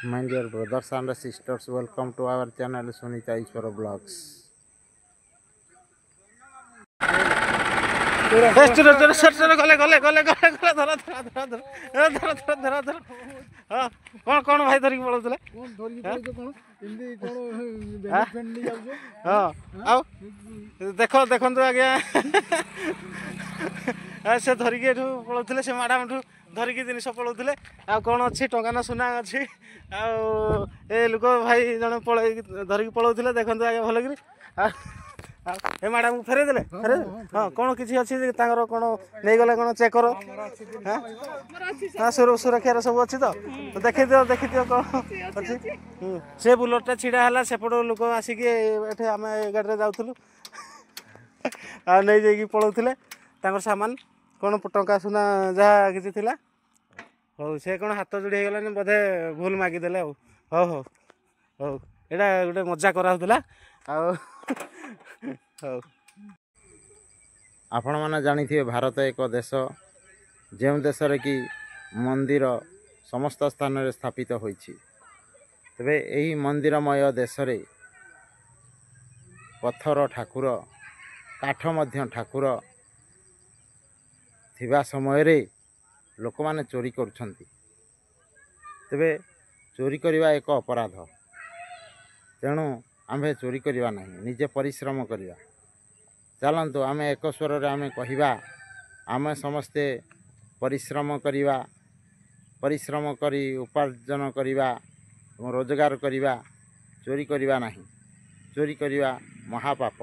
My dear brothers and sisters, welcome to our channel Sunita Ishwara Vlogs. कौन भाई धरिक पड़ोले हाँ देख देखु आज्ञा से धरिक पड़ोले से मैडम धरिक जिन पड़ोले आ कौन अच्छी टंका ना सुना अच्छी ए लोक भाई जन पल धरिक पड़ोले देखते आज्ञा भल कि ए मैडम को फेरे देले हाँ कौन किसी अच्छी कौन नहीं गले कौन चेक करो हाँ सुरक्षा सब अच्छी तो देखी दियो कौन अच्छी से बुलेटटा छिड़ा है सेपट लोक आसिक आम गाड़ी जाऊँ आ नहीं जाइए पलाऊले सामान कौन टंका सुना जहाँ किसी थिला हो से कौन हाथ जोड़ी होगलानी बोधे भूल मागिदेले हौ हौ हौ हौ यहाँ गोटे मजा कराला हौ आपण मैंने जानी भारत एक देश जो देश कि मंदिर समस्त स्थान में स्थापित होइछि तबे यही मंदिरमय देश रे पत्थर ठाकुर काठ मध्य ठाकुर थिबा समय रे लोक माने चोरी करुछंती तबे चोरी करवा एक अपराध तेणु आमे चोरी करवा नहीं निजे परिश्रम करवा चलतु आम एक स्वर आम कहवा आम समस्ते परिश्रम करवा परिश्रम करी उपार्जन करवा रोजगार करवा चोरी करवा नहीं चोरी करवा महापाप।